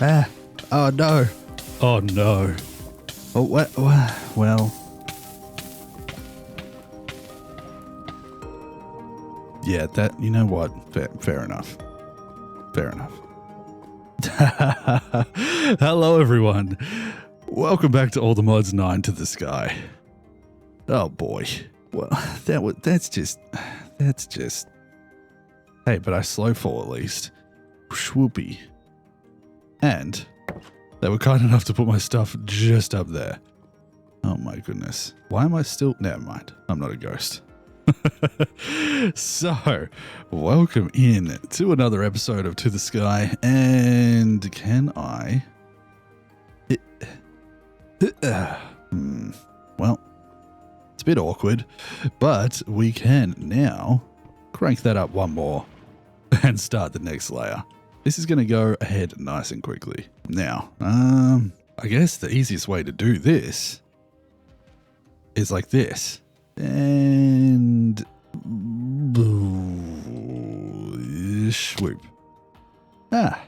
Ah. Oh, no. Oh no. Oh, what? Well. Yeah, that, you know what? Fair enough. Fair enough. Hello everyone. Welcome back to All the Mods 9 to the Sky. Oh boy. Well, that's just. Hey, but I slow fall at least. Swoopy. And they were kind enough to put my stuff just up there. Oh my goodness. Why am I still? Never mind. I'm not a ghost. So, welcome in to another episode of To the Sky. And can I? Well, it's a bit awkward, but we can now crank that up one more and start the next layer. This is going to go ahead nice and quickly. Now, I guess the easiest way to do this is like this. And swoop. Ah.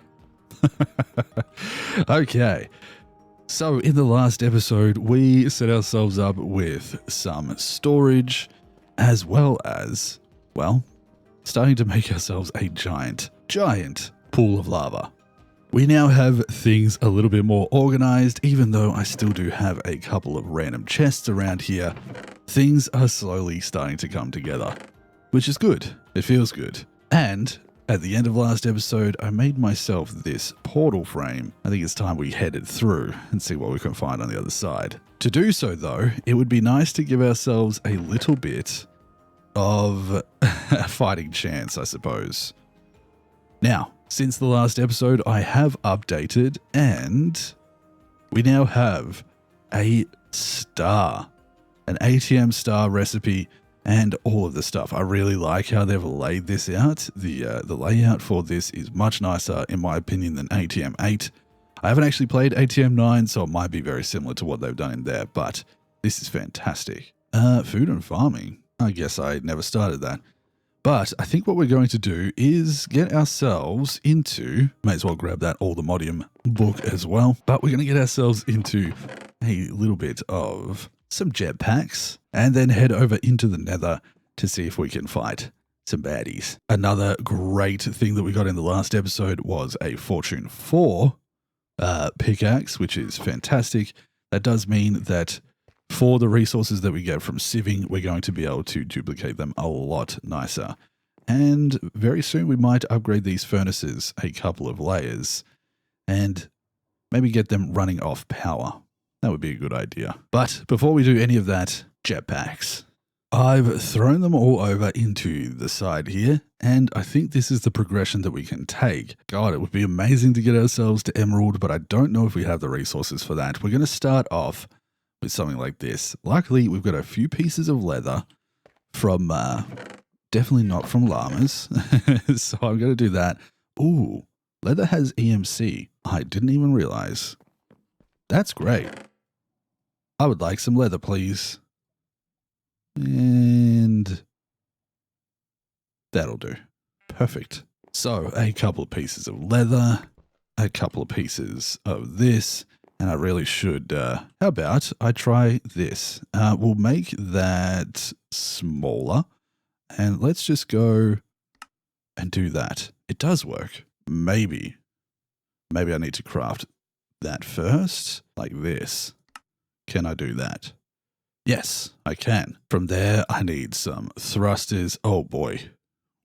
Okay. So in the last episode, we set ourselves up with some storage as well as, well, starting to make ourselves a giant pool of lava. We now have things a little bit more organized, even though I still do have a couple of random chests around here. Things are slowly starting to come together, which is good. It feels good. And at the end of last episode, I made myself this portal frame. I think it's time we headed through and see what we can find on the other side. To do so though, it would be nice to give ourselves a little bit of a fighting chance, I suppose. Now, since the last episode, I have updated and we now have a star, an ATM star recipe and all of the stuff. I really like how they've laid this out. The layout for this is much nicer, in my opinion, than ATM 8. I haven't actually played ATM 9, so it might be very similar to what they've done in there, but this is fantastic. Food and farming. I guess I never started that. But I think what we're going to do is get ourselves into, may as well grab that All the Modium book as well, but we're going to get ourselves into a little bit of some jetpacks and then head over into the Nether to see if we can fight some baddies. Another great thing that we got in the last episode was a Fortune 4 pickaxe, which is fantastic. That does mean that for the resources that we get from sieving, we're going to be able to duplicate them a lot nicer. And very soon we might upgrade these furnaces a couple of layers and maybe get them running off power. That would be a good idea. But before we do any of that, jetpacks. I've thrown them all over into the side here, and I think this is the progression that we can take. God, it would be amazing to get ourselves to Emerald, but I don't know if we have the resources for that. We're going to start off with something like this. Luckily, we've got a few pieces of leather from, definitely not from llamas. So I'm going to do that. Ooh, leather has EMC. I didn't even realize. That's great. I would like some leather, please. And that'll do. Perfect. So a couple of pieces of leather, a couple of pieces of this. And I really should, how about I try this? We'll make that smaller and let's just go and do that. It does work. Maybe I need to craft that first, like this. Can I do that? Yes, I can. From there, I need some thrusters. Oh boy,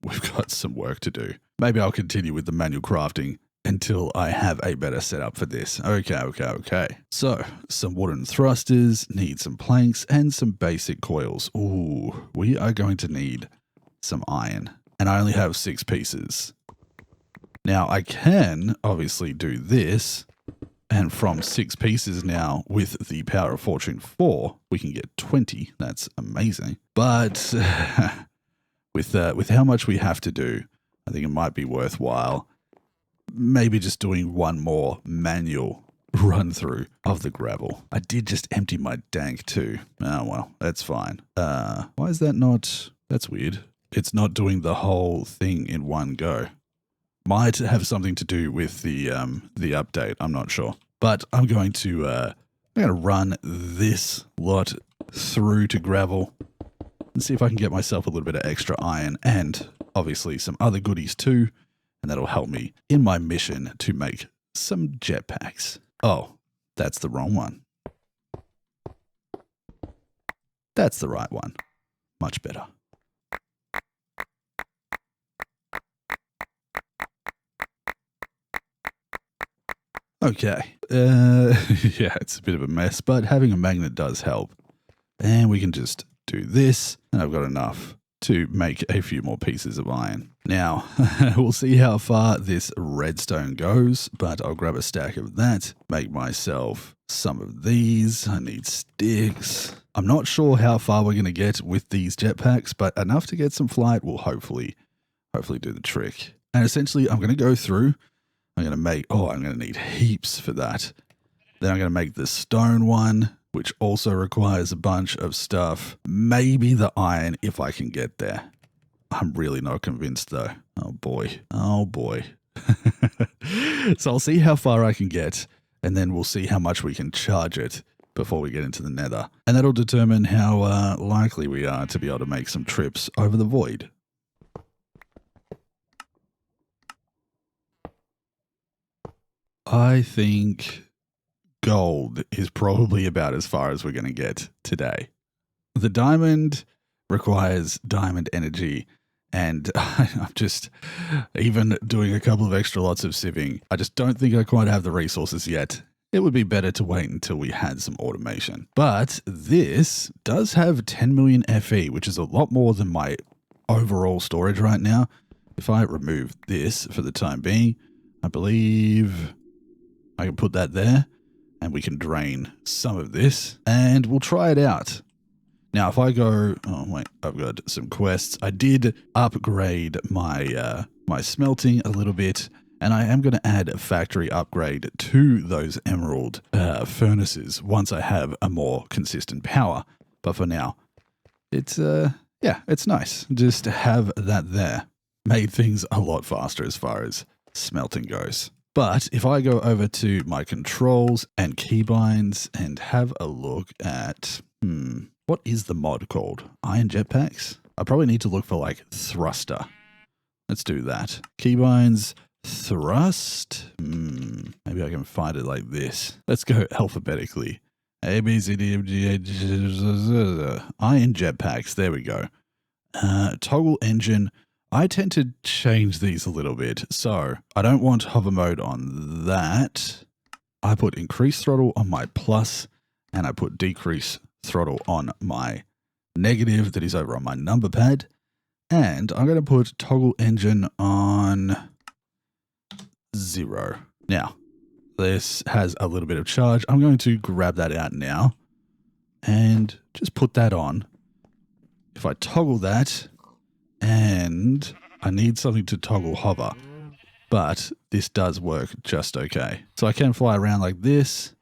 we've got some work to do. Maybe I'll continue with the manual crafting until I have a better setup for this. Okay. So, some wooden thrusters, need some planks, and some basic coils. Ooh, we are going to need some iron. And I only have 6 pieces. Now, I can obviously do this, and from 6 pieces now, with the power of Fortune 4, we can get 20. That's amazing. But with how much we have to do, I think it might be worthwhile maybe just doing one more manual run through of the gravel. I did just empty my dank too. Oh well, that's fine. Why is that not? That's weird. It's not doing the whole thing in one go. Might have something to do with the update. I'm not sure. But I'm going to run this lot through to gravel and see if I can get myself a little bit of extra iron and obviously some other goodies too. And that'll help me in my mission to make some jetpacks. Oh, that's the wrong one. That's the right one. Much better. Okay. Yeah, it's a bit of a mess, but having a magnet does help. And we can just do this, and I've got enough to make a few more pieces of iron. Now, we'll see how far this redstone goes, but I'll grab a stack of that, make myself some of these. I need sticks. I'm not sure how far we're going to get with these jetpacks, but enough to get some flight will hopefully do the trick. And essentially, I'm going to go through. I'm going to make, I'm going to need heaps for that. Then I'm going to make the stone one, which also requires a bunch of stuff. Maybe the iron if I can get there. I'm really not convinced though. Oh boy. Oh boy. So I'll see how far I can get, and then we'll see how much we can charge it before we get into the nether. And that'll determine how likely we are to be able to make some trips over the void. I think gold is probably about as far as we're going to get today. The diamond requires diamond energy, and I'm just even doing a couple of extra lots of sieving. I just don't think I quite have the resources yet. It would be better to wait until we had some automation. But this does have 10 million FE, which is a lot more than my overall storage right now. If I remove this for the time being, I believe I can put that there, and we can drain some of this, and we'll try it out. Now, if I go, oh wait, I've got some quests. I did upgrade my my smelting a little bit, and I am going to add a factory upgrade to those emerald furnaces once I have a more consistent power. But for now, it's yeah, it's nice just to have that there. Made things a lot faster as far as smelting goes. But if I go over to my controls and keybinds and have a look at, what is the mod called? Iron jetpacks? I probably need to look for like thruster. Let's do that. Keybinds, thrust. Maybe I can find it like this. Let's go alphabetically. A, B, C, D, F, G, H, Iron jetpacks. There we go. Toggle engine. I tend to change these a little bit, so I don't want hover mode on that. I put increase throttle on my plus, and I put decrease throttle on my negative that is over on my number pad. And I'm going to put toggle engine on 0. Now, this has a little bit of charge. I'm going to grab that out now and just put that on. If I toggle that, and I need something to toggle hover, but this does work just okay. So I can fly around like this.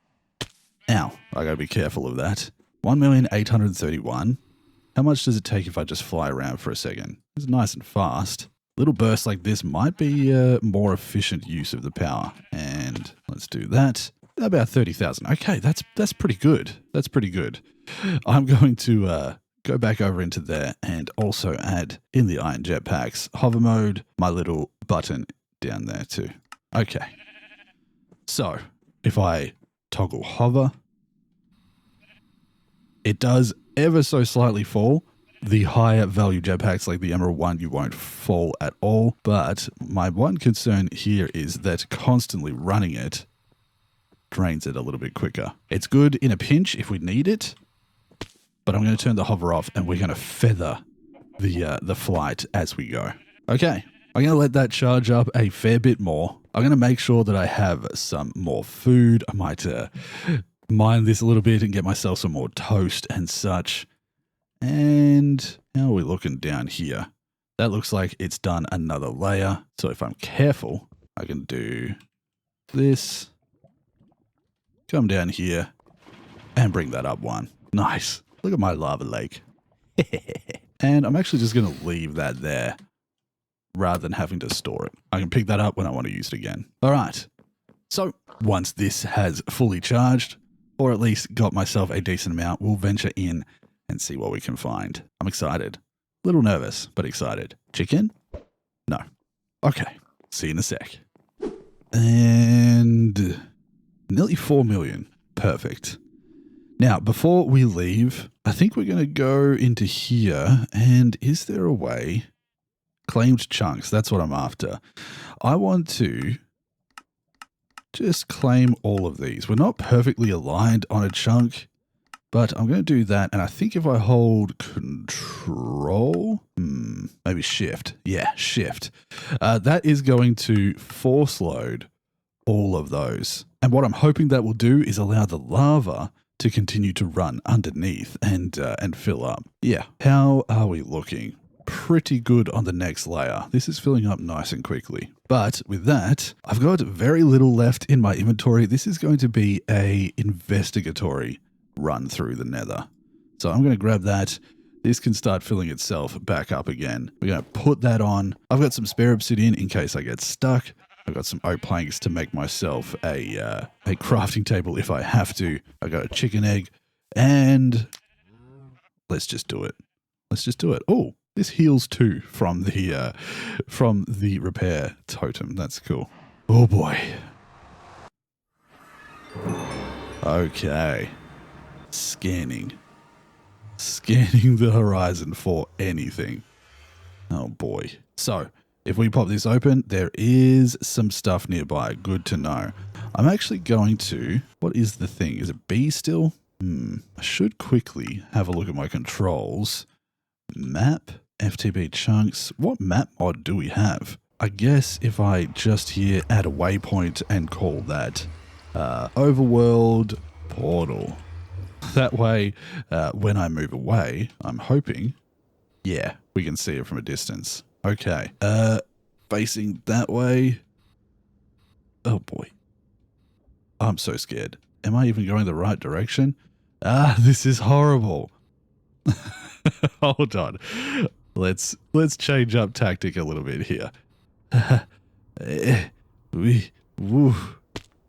Ow, I gotta be careful of that. 1,831,000. How much does it take if I just fly around for a second? It's nice and fast. Little bursts like this might be a more efficient use of the power. And let's do that. About 30,000. Okay, that's pretty good. That's pretty good. I'm going to go back over into there and also add in the iron jetpacks hover mode, my little button down there too. Okay. So if I toggle hover, it does ever so slightly fall. The higher value jetpacks like the Emerald one, you won't fall at all. But my one concern here is that constantly running it drains it a little bit quicker. It's good in a pinch if we need it, but I'm going to turn the hover off and we're going to feather the flight as we go. Okay, I'm going to let that charge up a fair bit more. I'm going to make sure that I have some more food. I might mine this a little bit and get myself some more toast and such. And how are we looking down here? That looks like it's done another layer. So if I'm careful, I can do this. Come down here and bring that up one. Nice. Look at my lava lake. And I'm actually just going to leave that there. rather than having to store it. I can pick that up when I want to use it again. All right. So once this has fully charged, or at least got myself a decent amount, we'll venture in and see what we can find. I'm excited. A little nervous, but excited. Chicken? No. Okay. See you in a sec. And nearly 4 million. Perfect. Now, before we leave, I think we're going to go into here. And is there a way? Claimed chunks. That's what I'm after. I want to just claim all of these. We're not perfectly aligned on a chunk, but I'm going to do that. And I think if I hold control, maybe shift. Yeah, shift. That is going to force load all of those. And what I'm hoping that will do is allow the lava to continue to run underneath and fill up. Yeah. How are we looking? Pretty good on the next layer. This is filling up nice and quickly. But with that, I've got very little left in my inventory. This is going to be a investigatory run through the Nether. So I'm going to grab that. This can start filling itself back up again. We're going to put that on. I've got some spare obsidian in case I get stuck. I've got some oak planks to make myself a crafting table if I have to. I got a chicken egg, and let's just do it. Let's just do it. Oh, this heals too from the repair totem. That's cool. Oh boy. Okay. Scanning the horizon for anything. Oh boy. So if we pop this open, there is some stuff nearby. Good to know. I'm actually going to, what is the thing? Is it B still? I should quickly have a look at my controls. Map, FTB chunks. What map mod do we have? I guess if I just here add a waypoint and call that overworld portal. That way, when I move away, I'm hoping, yeah, we can see it from a distance. Okay, facing that way. Oh boy. I'm so scared. Am I even going the right direction? This is horrible. Hold on. Let's change up tactic a little bit here.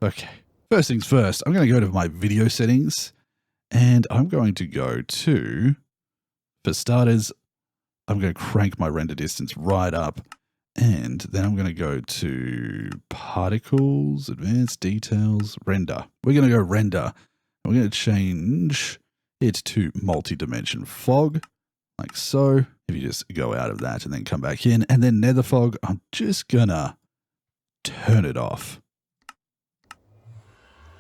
Okay. First things first, I'm going to go to my video settings and I'm going to go to, for starters, I'm going to crank my render distance right up, and then I'm going to go to particles, advanced details, render. We're going to go render. We're going to change it to multi-dimension fog, like so. If you just go out of that and then come back in, and then nether fog, I'm just going to turn it off.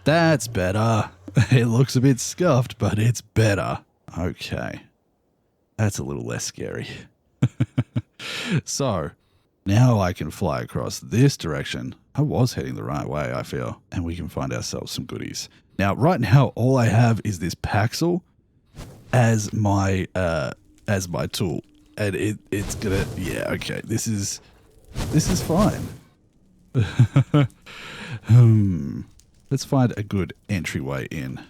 That's better. It looks a bit scuffed, but it's better. Okay. That's a little less scary. So now I can fly across this direction. I was heading the right way, I feel, and we can find ourselves some goodies. Now, right now, all I have is this Paxel as my tool, and it's gonna, yeah, okay, this is fine. Let's find a good entryway in.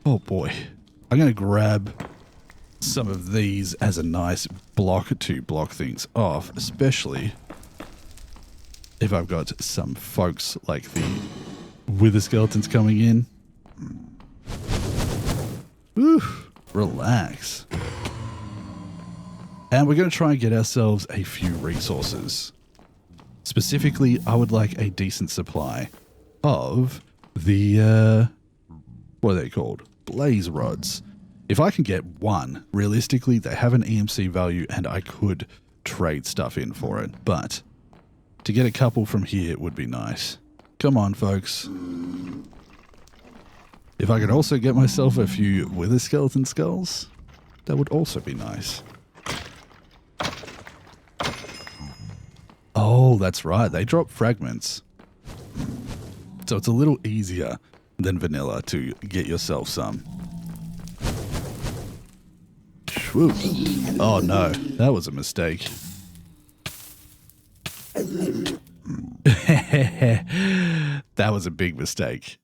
Oh boy. I'm going to grab some of these as a nice block to block things off, especially if I've got some folks like the wither skeletons coming in. Woo, relax. And we're going to try and get ourselves a few resources. Specifically, I would like a decent supply of the, what are they called? Blaze rods. If I can get one, realistically, they have an EMC value and I could trade stuff in for it. But to get a couple from here would be nice. Come on, folks. If I could also get myself a few wither skeleton skulls, that would also be nice. Oh, that's right. They drop fragments. So it's a little easier than vanilla to get yourself some. Whew. Oh no, that was a mistake. That was a big mistake.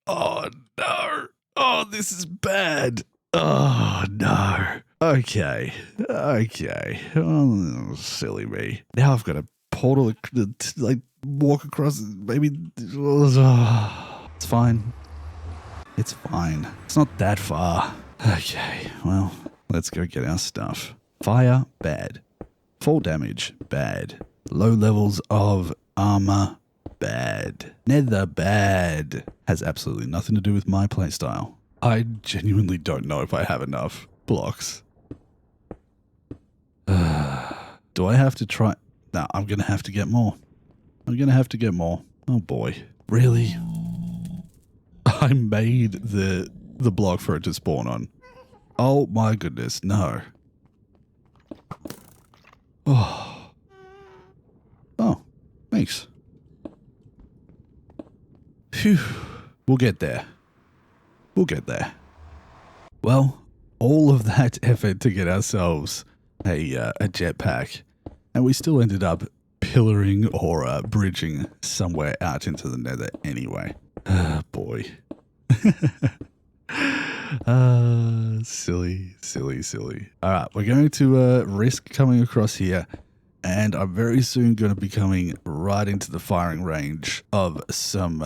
Oh no. Oh, this is bad. Oh no. Okay. Okay. Oh, silly me. Now I've got a portal to like walk across. Maybe it's fine. It's fine. It's not that far. Okay. Well, let's go get our stuff. Fire, bad. Fall damage, bad. Low levels of armor, bad. Nether, bad. Has absolutely nothing to do with my playstyle. I genuinely don't know if I have enough blocks. Do I have to try? No, I'm going to have to get more. I'm going to have to get more. Oh boy. Really? I made the block for it to spawn on. Oh my goodness, no. Oh. Oh, thanks. Phew. We'll get there. We'll get there. Well, all of that effort to get ourselves a jetpack, and we still ended up pillaring or bridging somewhere out into the nether anyway. Ah, boy. Silly, silly, silly. All right, we're going to risk coming across here, and I'm very soon going to be coming right into the firing range of some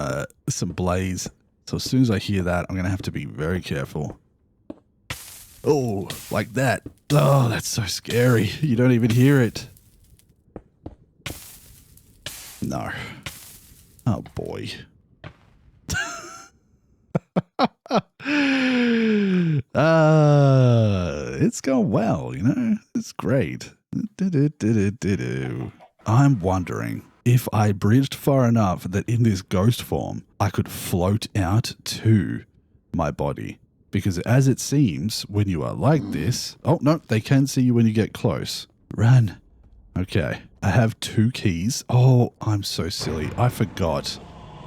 blaze. So as soon as I hear that, I'm going to have to be very careful. Oh, like that. Oh, that's so scary. You don't even hear it. No. Oh, boy. It's going well, you know? It's great. I'm wondering if I bridged far enough that in this ghost form, I could float out to my body. Because as it seems, when you are like this... Oh, no, they can see you when you get close. Run. Okay, I have 2 keys. Oh, I'm so silly. I forgot.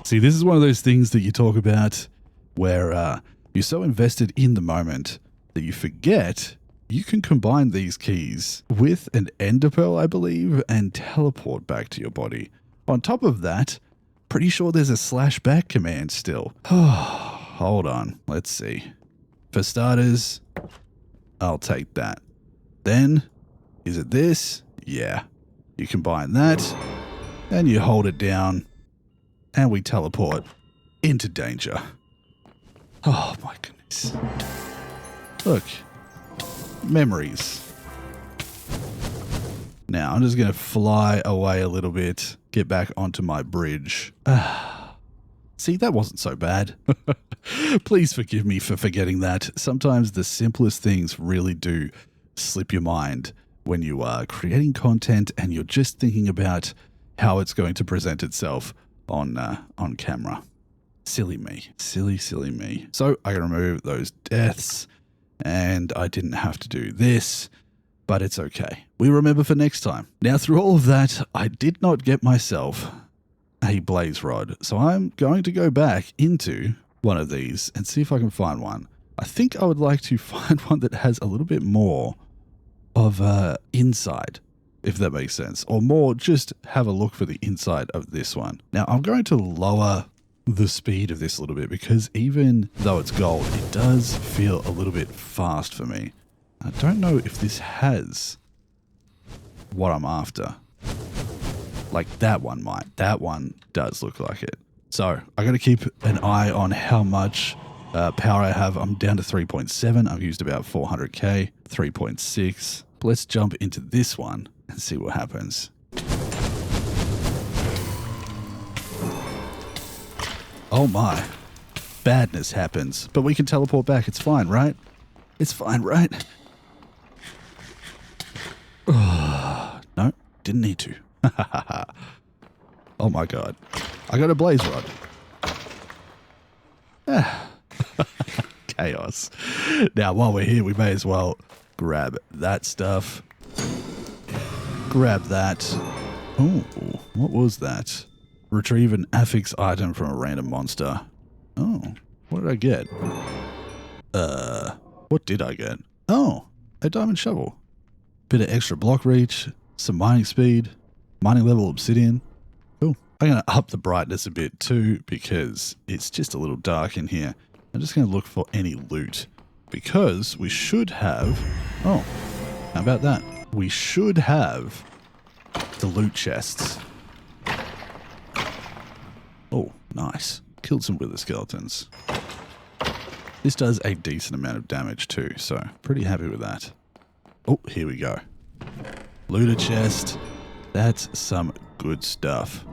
See, this is one of those things that you talk about where you're so invested in the moment that you forget you can combine these keys with an ender pearl, I believe, and teleport back to your body. On top of that, pretty sure there's a /back command still. Hold on, let's see. For starters, I'll take that. Then, is it this? Yeah. You combine that, and you hold it down, and we teleport into danger. Oh my goodness. Look. Memories. Now, I'm just going to fly away a little bit, get back onto my bridge. See, that wasn't so bad. Please forgive me for forgetting that. Sometimes the simplest things really do slip your mind when you are creating content and you're just thinking about how it's going to present itself on camera. Silly me. Silly, silly me. So I can remove those deaths, and I didn't have to do this, but it's okay. We remember for next time. Now, through all of that, I did not get myself a blaze rod, so I'm going to go back into one of these and see if I can find one. I think I would like to find one that has a little bit more of inside, if that makes sense, or more just have a look for the inside of this one. Now, I'm going to lower the speed of this a little bit because even though it's gold, it does feel a little bit fast for me. I don't know if this has what I'm after. Like that one might. That one does look like it. So I got to keep an eye on how much power I have. I'm down to 3.7. I've used about 400k. 3.6. Let's jump into this one and see what happens. Oh my. Badness happens. But we can teleport back. It's fine, right? It's fine, right? No, didn't need to. Oh my god. I got a blaze rod. Chaos. Now, while we're here, we may as well grab that stuff. Grab that. Oh, what was that? Retrieve an affix item from a random monster. Oh, what did I get? What did I get? Oh, a diamond shovel. Bit of extra block reach, some mining speed, mining level obsidian. Cool. I'm going to up the brightness a bit too because it's just a little dark in here. I'm just going to look for any loot because we should have... Oh, how about that? We should have the loot chests. Oh, nice. Killed some wither skeletons. This does a decent amount of damage too, so pretty happy with that. Oh, here we go. Looter chest. That's some good stuff.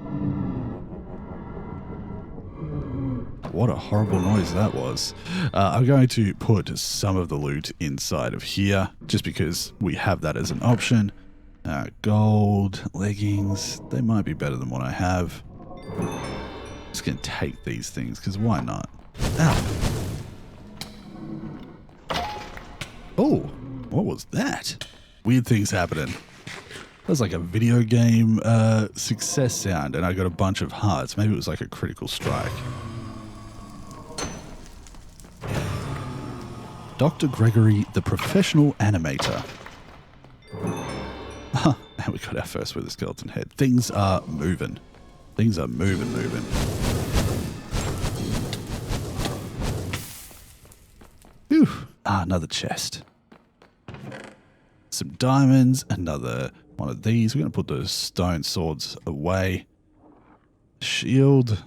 What a horrible noise that was. I'm going to put some of the loot inside of here, just because we have that as an option. Gold, leggings, they might be better than what I have. Just going to take these things, because why not? Ow. Oh, what was that? Weird things happening. That was like a video game success sound, and I got a bunch of hearts. Maybe it was like a critical strike. Dr. Gregory, the professional animator. And we got our first wither skeleton head. Things are moving. Things are moving. Whew. Another chest. Some diamonds, another one of these. We're going to put those stone swords away. Shield.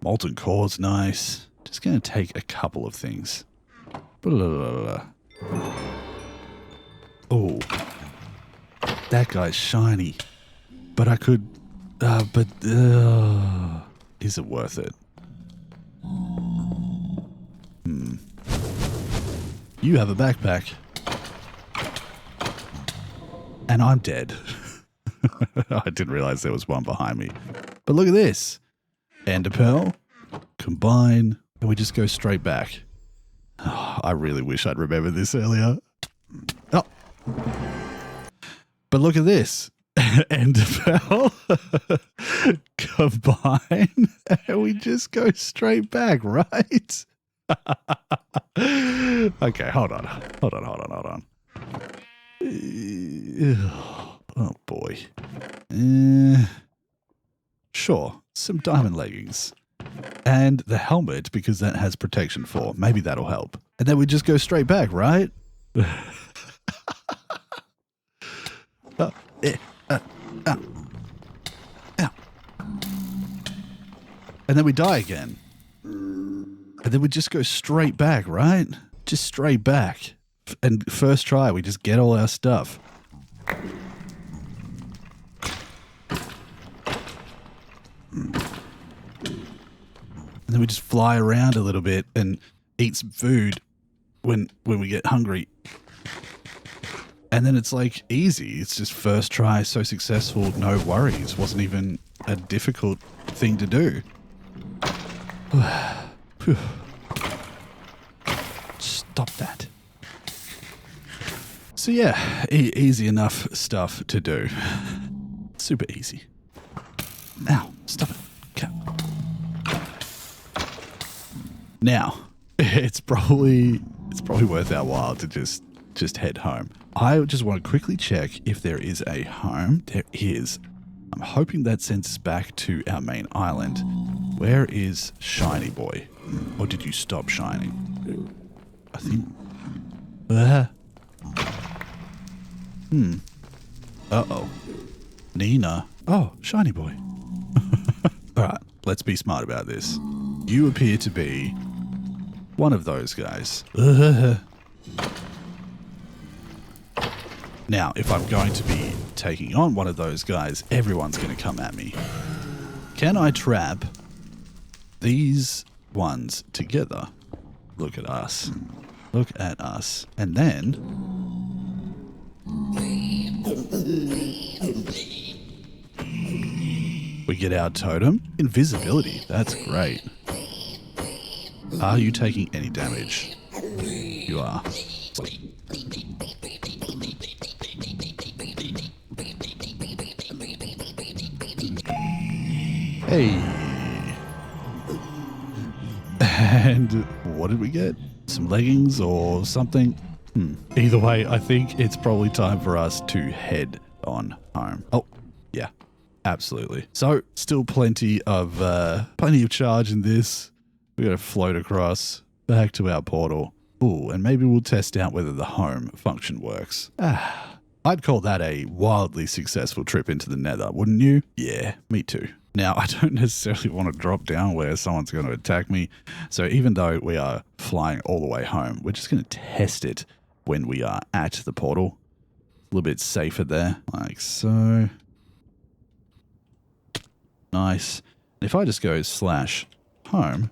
Molten core's nice. Just going to take a couple of things. Oh. That guy's shiny. But I could... is it worth it? You have a backpack. And I'm dead. I didn't realize there was one behind me. But look at this. Ender pearl. Combine. And we just go straight back. Oh, I really wish I'd remembered this earlier. Oh. But look at this. Ender pearl. Combine. And we just go straight back, right? Okay, hold on. Oh boy. Sure, some diamond leggings. And the helmet, because that has protection 4. Maybe that'll help. And then we just go straight back, right? Ow. And then we die again. And then we just go straight back, right? Just straight back. And first try, we just get all our stuff. And then we just fly around a little bit and eat some food when we get hungry. And then it's like easy. It's just first try, so successful, no worries. Wasn't even a difficult thing to do. Stop that. So yeah, easy enough stuff to do. Super easy. Ow, stop it. Okay. Now, it's probably worth our while to just head home. I just want to quickly check if there is a home. There is. I'm hoping that sends us back to our main island. Where is Shiny Boy? Or did you stop shining? I think... Uh-oh. Nina. Oh, Shiny Boy. Alright, let's be smart about this. You appear to be one of those guys. Now, if I'm going to be taking on one of those guys, everyone's going to come at me. Can I trap these ones together? Look at us. Look at us. And then... we get our totem. Invisibility. That's great. Are you taking any damage? You are. Hey. And what did we get? Some leggings or something? Either way, I think it's probably time for us to head on home. Oh, yeah, absolutely. So still plenty of charge in this. We got to float across back to our portal. Ooh, and maybe we'll test out whether the home function works. I'd call that a wildly successful trip into the Nether, wouldn't you? Yeah, me too. Now, I don't necessarily want to drop down where someone's going to attack me, so even though we are flying all the way home, we're just going to test it when we are at the portal. A little bit safer there, like so. Nice. If I just go /home,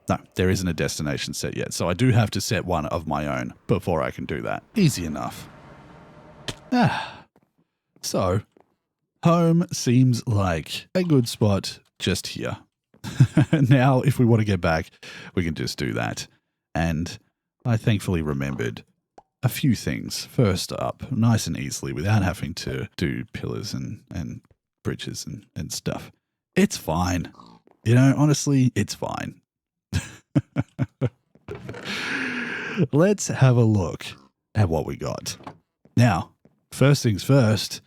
no, there isn't a destination set yet, so I do have to set one of my own before I can do that. Easy enough. So, home seems like a good spot just here. Now, if we want to get back, we can just do that. And I thankfully remembered a few things. First up, nice and easily, without having to do pillars and bridges and stuff. It's fine. You know, honestly, it's fine. Let's have a look at what we got. Now, first things first,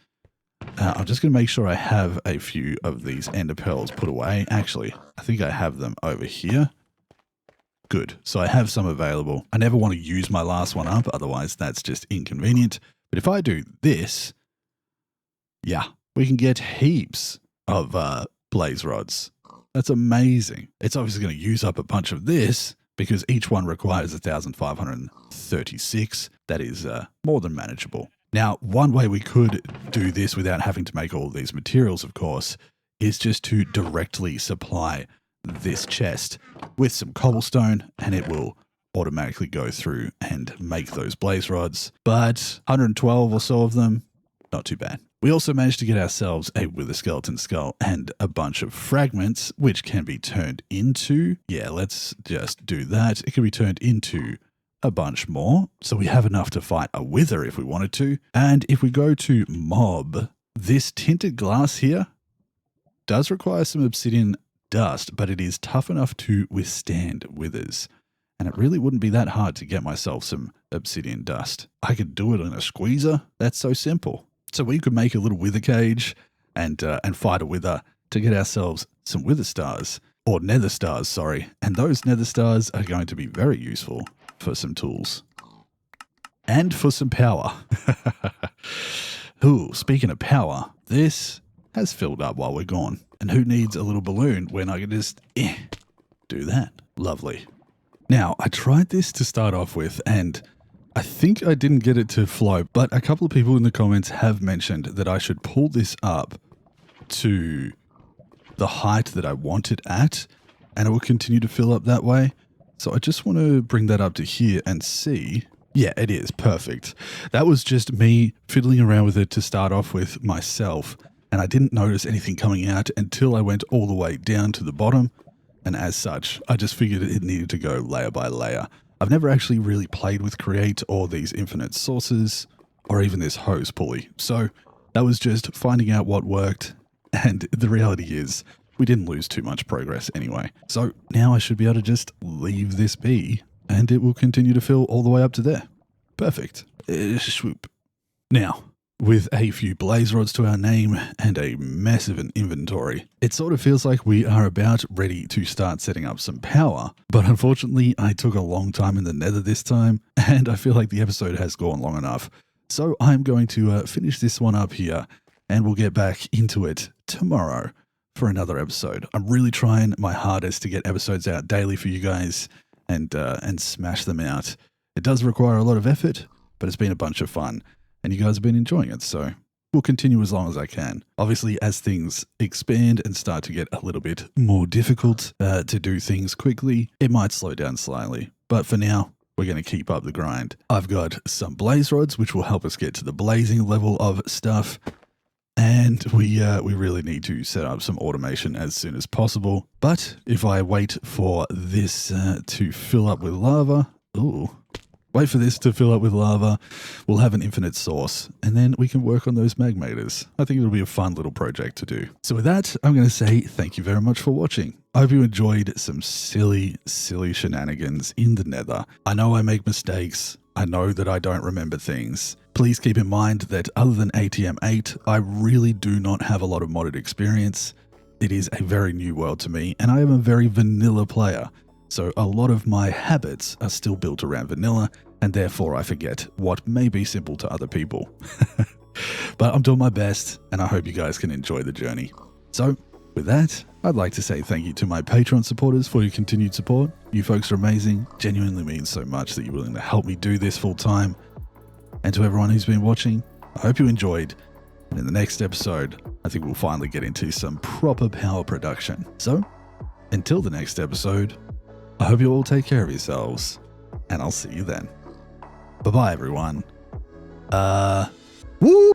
I'm just going to make sure I have a few of these ender pearls put away. Actually, I think I have them over here. Good. So I have some available. I never want to use my last one up, otherwise that's just inconvenient. But if I do this, yeah, we can get heaps of blaze rods. That's amazing. It's obviously going to use up a bunch of this because each one requires 1,536. That is more than manageable. Now, one way we could do this without having to make all of these materials, of course, is just to directly supply this chest with some cobblestone and it will automatically go through and make those blaze rods. But 112 or so of them, not too bad. We also managed to get ourselves a wither skeleton skull and a bunch of fragments, which can be turned into, yeah, let's just do that. It can be turned into a bunch more. So we have enough to fight a wither if we wanted to. And if we go to mob, this tinted glass here does require some obsidian dust, but it is tough enough to withstand withers. And it really wouldn't be that hard to get myself some obsidian dust. I could do it in a squeezer. That's so simple. So we could make a little wither cage and fight a wither to get ourselves some wither stars, or nether stars, sorry. And those nether stars are going to be very useful for some tools and for some power. Ooh, speaking of power, this has filled up while we're gone. And who needs a little balloon when I can just do that? Lovely. Now, I tried this to start off with, and I think I didn't get it to flow, but a couple of people in the comments have mentioned that I should pull this up to the height that I want it at, and it will continue to fill up that way. So I just want to bring that up to here and see. Yeah, it is perfect. That was just me fiddling around with it to start off with myself, and I didn't notice anything coming out until I went all the way down to the bottom. And as such, I just figured it needed to go layer by layer. I've never actually really played with Create or these infinite sources or even this hose pulley. So that was just finding out what worked. And the reality is we didn't lose too much progress anyway. So now I should be able to just leave this be and it will continue to fill all the way up to there. Perfect. Swoop. Now, with a few blaze rods to our name and a mess of an inventory, it sort of feels like we are about ready to start setting up some power. But unfortunately, I took a long time in the Nether this time, and I feel like the episode has gone long enough. So I'm going to finish this one up here, and we'll get back into it tomorrow for another episode. I'm really trying my hardest to get episodes out daily for you guys and smash them out. It does require a lot of effort, but it's been a bunch of fun. And you guys have been enjoying it, so we'll continue as long as I can. Obviously, as things expand and start to get a little bit more difficult to do things quickly, it might slow down slightly. But for now, we're going to keep up the grind. I've got some blaze rods, which will help us get to the blazing level of stuff. And we really need to set up some automation as soon as possible. But if I wait for this to fill up with lava, wait for this to fill up with lava, we'll have an infinite source, and then we can work on those magmators. I think it'll be a fun little project to do. So with that, I'm going to say thank you very much for watching. I hope you enjoyed some silly shenanigans in the Nether. I know I make mistakes. I know that I don't remember things. Please keep in mind that other than ATM 8, I really do not have a lot of modded experience. It is a very new world to me, and I am a very vanilla player. So a lot of my habits are still built around vanilla, and therefore I forget what may be simple to other people. But I'm doing my best, and I hope you guys can enjoy the journey. So with that, I'd like to say thank you to my Patreon supporters for your continued support. You folks are amazing. Genuinely means so much that you're willing to help me do this full time. And to everyone who's been watching, I hope you enjoyed. And in the next episode, I think we'll finally get into some proper Powah production. So until the next episode, I hope you all take care of yourselves, and I'll see you then. Bye-bye, everyone. Whoop!